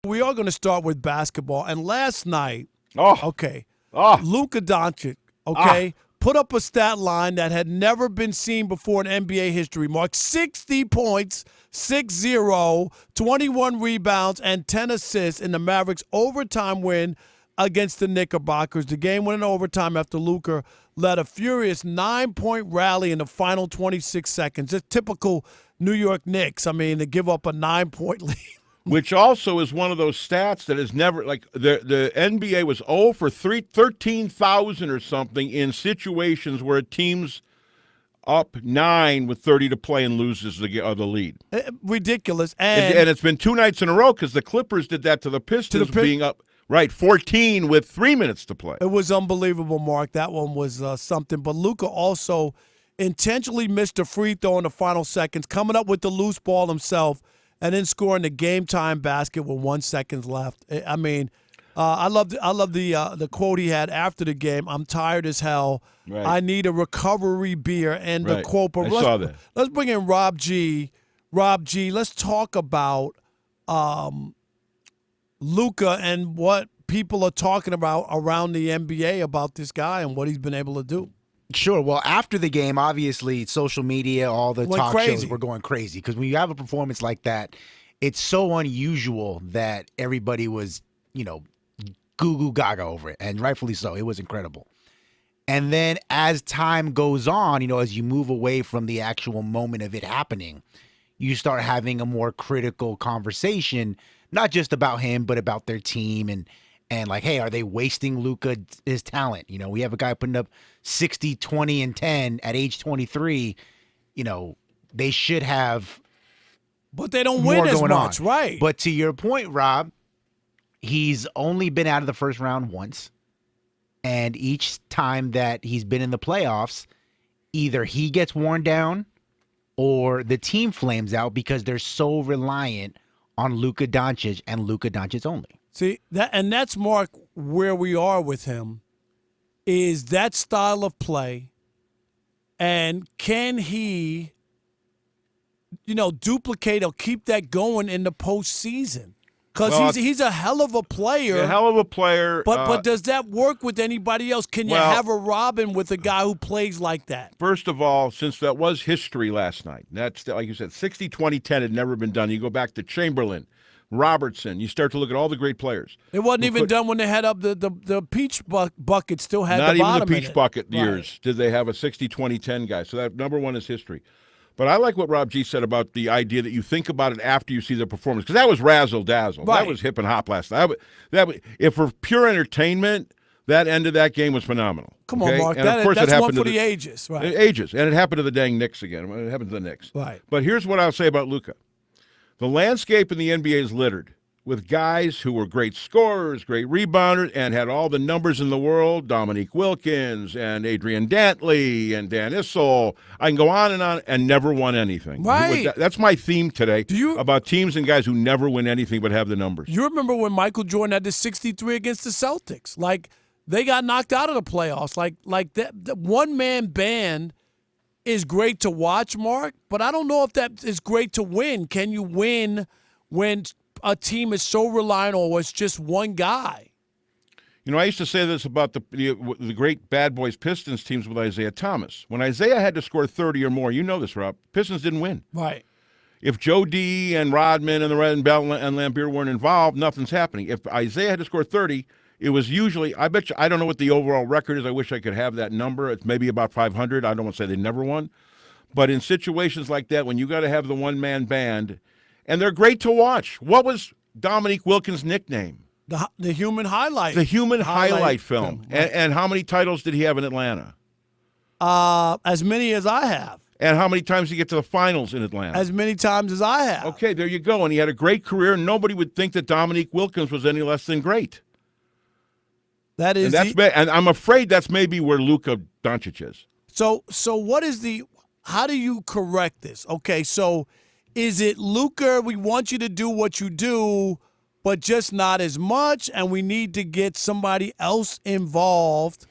We are going to start with basketball. And last night, Oh, Luka Doncic, put up a stat line that had never been seen before in NBA history. Mark 60 points, 6-0, 21 rebounds, and 10 assists in the Mavericks' overtime win against the Knickerbockers. The game went in overtime after Luka led a furious 9-point rally in the final 26 seconds. Just typical New York Knicks. I mean, to give up a 9-point lead. which also is one of those stats that is never, like, the NBA was 0 for 13,000 or something in situations where a team's up 9 with 30 to play and loses the lead. Ridiculous. And it's been 2 nights in a row because the Clippers did that to the Pistons being up, 14 with 3 minutes to play. It was unbelievable, Mark. That one was something. But Luka also intentionally missed a free throw in the final seconds, coming up with the loose ball himself, and then scoring the game-time basket with 1 second left. I mean, I love the quote he had after the game. I'm tired as hell. Right. I need a recovery beer. And the quote. But I saw that. Let's bring in Rob G. Rob G. Let's talk about Luka and what people are talking about around the NBA about this guy and what he's been able to do. Sure. Well, after the game, obviously, social media, all the talk shows were going crazy because when you have a performance like that, it's so unusual that everybody was, goo gaga over it, and rightfully so. It was incredible. And then as time goes on, as you move away from the actual moment of it happening, you start having a more critical conversation, not just about him, but about their team and like, hey, are they wasting Luka, his talent? We have a guy putting up 60, 20, and 10 at age 23. They should have. But they don't win as much, right? But to your point, Rob, he's only been out of the first round once. And each time that he's been in the playoffs, either he gets worn down or the team flames out because they're so reliant on Luka Doncic and Luka Doncic only. See, that's, Mark, where we are with him, is that style of play, and can he, duplicate or keep that going in the postseason? Because he's a hell of a player. But does that work with anybody else? Can you have a Robin with a guy who plays like that? First of all, since that was history last night, that's, like you said, 60, 20, 10 had never been done. You go back to Chamberlain, Robertson. You start to look at all the great players. It wasn't even done when they had up the peach bucket. Still had not the bottom even the peach bucket years right. did they have a 60, 20, 10 guy. So that number one is history. But I like what Rob G said about the idea that you think about it after you see the performance, because that was razzle dazzle. Right. That was hip and hop last night. If for pure entertainment, that end of that game was phenomenal. Come on, Mark. That's one for the ages, right? Ages, and it happened to the dang Knicks again. It happened to the Knicks. Right. But here's what I'll say about Luka: the landscape in the NBA is littered with guys who were great scorers, great rebounders, and had all the numbers in the world. Dominique Wilkins and Adrian Dantley and Dan Issel. I can go on, and never won anything. Right. That's my theme today about teams and guys who never win anything but have the numbers. You remember when Michael Jordan had the 63 against the Celtics? Like, they got knocked out of the playoffs. Like that one-man band is great to watch, Mark, but I don't know if that is great to win. Can you win when a team is so reliant on it's just one guy? I used to say this about the great Bad Boys Pistons teams with Isaiah Thomas. When Isaiah had to score 30 or more, you know this, Rob, Pistons didn't win. Right. If Joe D and Rodman and the Red and Bell and Lambeer weren't involved, nothing's happening. If Isaiah had to score 30, it was usually, I bet you, I don't know what the overall record is. I wish I could have that number. It's maybe about 500. I don't want to say they never won. But in situations like that, when you got to have the one-man band, and they're great to watch. What was Dominique Wilkins' nickname? The human highlight. The human highlight film. Right. And how many titles did he have in Atlanta? As many as I have. And how many times did he get to the finals in Atlanta? As many times as I have. Okay, there you go. And he had a great career, and nobody would think that Dominique Wilkins was any less than great. That is, and I'm afraid that's maybe where Luka Doncic is. So what is how do you correct this? Okay, so is it, Luka, we want you to do what you do, but just not as much, and we need to get somebody else involved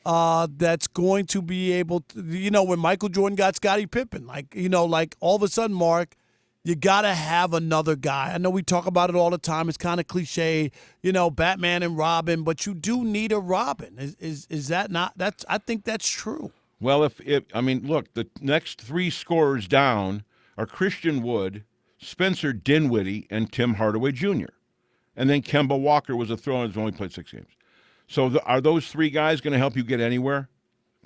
that's going to be able to, when Michael Jordan got Scottie Pippen, like all of a sudden, Mark, you got to have another guy. I know we talk about it all the time. It's kind of cliche, Batman and Robin, but you do need a Robin. Is that not? I think that's true. Well, look, the next three scorers down are Christian Wood, Spencer Dinwiddie, and Tim Hardaway Jr. And then Kemba Walker was a throw-in who's only played 6 games. So are those three guys going to help you get anywhere?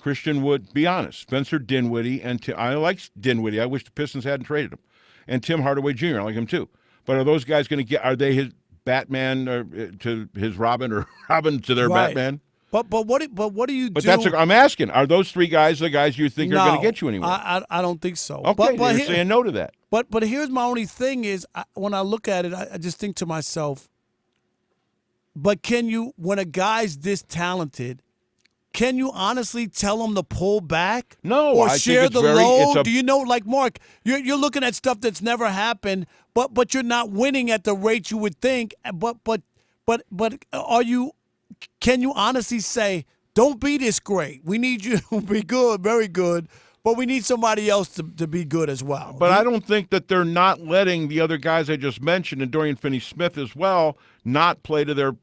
Christian Wood, be honest. Spencer Dinwiddie, and I like Dinwiddie. I wish the Pistons hadn't traded him. And Tim Hardaway Jr., I like him too. But are those guys going to are they his Batman to his Robin, or Robin to their Batman? But what do you do? But I'm asking, are those three guys the guys you think are going to get you anywhere? I don't think so. Okay, but you're saying no to that. But here's my only thing is, when I look at it, I just think to myself, but when a guy's this talented, can you honestly tell him to pull back? No, or I share think the load? Do you know, like Mark, you're looking at stuff that's never happened, but you're not winning at the rate you would think. But are you? Can you honestly say, don't be this great? We need you to be good, very good, but we need somebody else to be good as well. But I don't think that they're not letting the other guys I just mentioned, and Dorian Finney-Smith as well, not play to their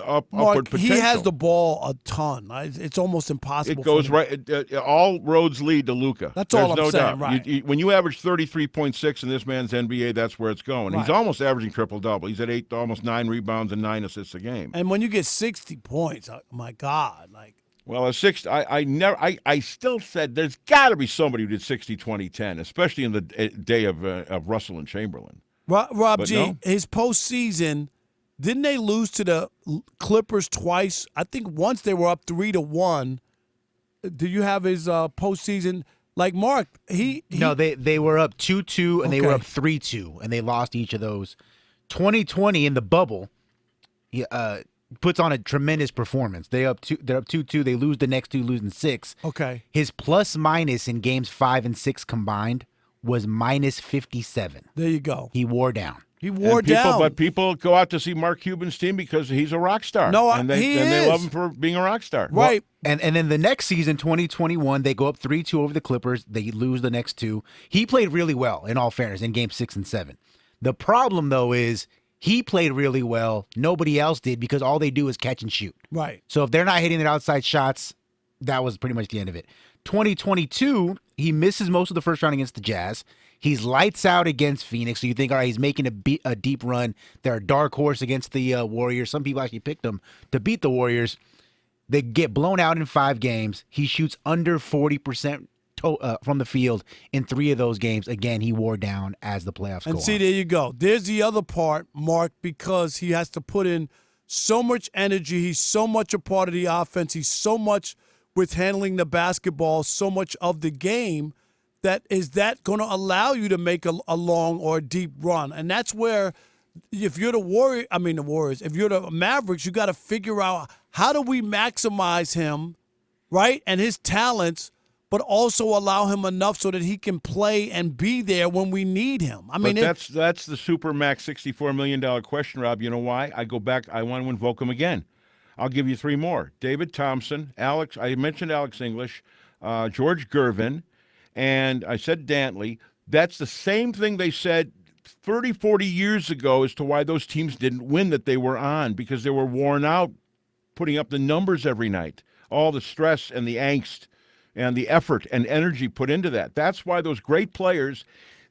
upward potential. He has the ball a ton. It's almost impossible. It goes right. All roads lead to Luka. That's all I'm no saying. Doubt. Right. When you average 33.6 in this man's NBA, that's where it's going. Right. He's almost averaging triple-double. He's at almost 9 rebounds and 9 assists a game. And when you get 60 points, my God, like. Well, a 6. I still said there's got to be somebody who did 60, 20, 10, especially in the day of Russell and Chamberlain. Rob G, his postseason. Didn't they lose to the Clippers twice? I think once they were up 3-1. Do you have his postseason? Like Mark, No, they were up 2-2 and they were up 3-2, and they lost each of those. 2020 in the bubble, he puts on a tremendous performance. They're up 2-2. They lose the next two, losing 6. Okay. His plus minus in games 5 and 6 combined was minus 57. There you go. He wore down. He wore down. But people go out to see Mark Cuban's team because he's a rock star. No, and they love him for being a rock star. Right. Well, and then the next season, 2021, they go up 3-2 over the Clippers. They lose the next two. He played really well, in all fairness, in games 6 and 7. The problem, though, is he played really well. Nobody else did, because all they do is catch and shoot. Right. So if they're not hitting their outside shots, that was pretty much the end of it. 2022, he misses most of the first round against the Jazz. He's lights out against Phoenix. So you think, all right, he's making a deep run. They're a dark horse against the Warriors. Some people actually picked him to beat the Warriors. They get blown out in 5 games. He shoots under 40% from the field in 3 of those games. Again, he wore down as the playoffs go on. And see, there you go. There's the other part, Mark, because he has to put in so much energy. He's so much a part of the offense. He's so much with handling the basketball, so much of the game. Is that going to allow you to make a long or a deep run? And that's where, if you're the Warriors, if you're the Mavericks, you got to figure out, how do we maximize him, right, and his talents, but also allow him enough so that he can play and be there when we need him. That's the Supermax $64 million question, Rob. You know why? I go back. I want to invoke him again. I'll give you 3 more. David Thompson, I mentioned Alex English, George Gervin, and I said Dantley. That's the same thing they said 30, 40 years ago as to why those teams didn't win that they were on, because they were worn out putting up the numbers every night. All the stress and the angst and the effort and energy put into that. That's why those great players,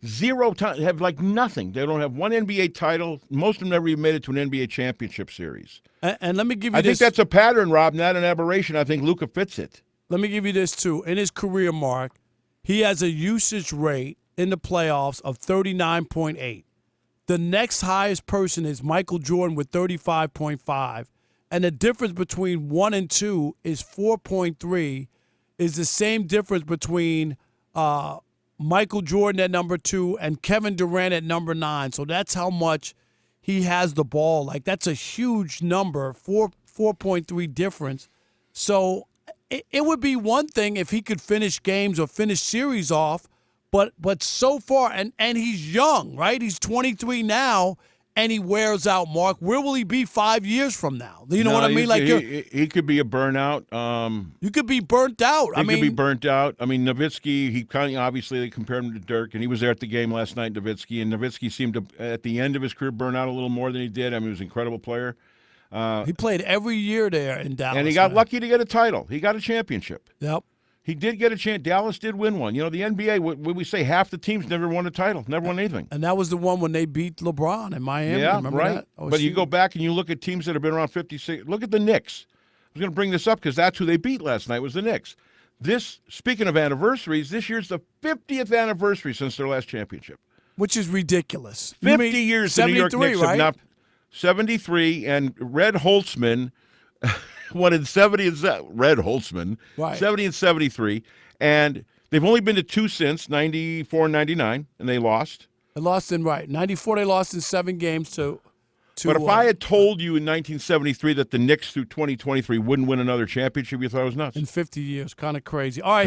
0 time, have like nothing. They don't have one NBA title. Most of them never even made it to an NBA championship series. And let me give you I think that's a pattern, Rob, not an aberration. I think Luka fits it. Let me give you this, too. In his career, Mark, he has a usage rate in the playoffs of 39.8. The next highest person is Michael Jordan with 35.5. And the difference between 1 and 2 is 4.3, is the same difference between Michael Jordan at number 2 and Kevin Durant at number 9. So that's how much he has the ball. Like, that's a huge number, 4.3 difference. So it would be one thing if he could finish games or finish series off, but so far, and he's young, right? He's 23 now, and he wears out, Mark, where will he be 5 years from now? You know what I mean? Like he could be a burnout. You could be burnt out. He could be burnt out. I mean, Nowitzki, he kind of obviously they compared him to Dirk, and he was there at the game last night, Nowitzki, and Nowitzki seemed to, at the end of his career, burn out a little more than he did. I mean, he was an incredible player. He played every year there in Dallas. And he got lucky to get a title. He got a championship. Yep. He did get a chance. Dallas did win one. You know, the NBA, when we say half the teams never won a title, never won anything. And that was the one when they beat LeBron in Miami. Yeah, remember right. that? Oh, but you go back and you look at teams that have been around 56. Look at the Knicks. I was going to bring this up because that's who they beat last night was the Knicks. Speaking of anniversaries, this year's the 50th anniversary since their last championship. Which is ridiculous. 50 years the New York Knicks right? have not. 73, and Red Holtzman won in 70 and Red Holtzman, right. 70 and 73, and they've only been to two since 94 and 99, and they lost. They lost in 94. They lost in 7 games to. But if I had told you in 1973 that the Knicks through 2023 wouldn't win another championship, you thought I was nuts. In 50 years, kind of crazy. All right.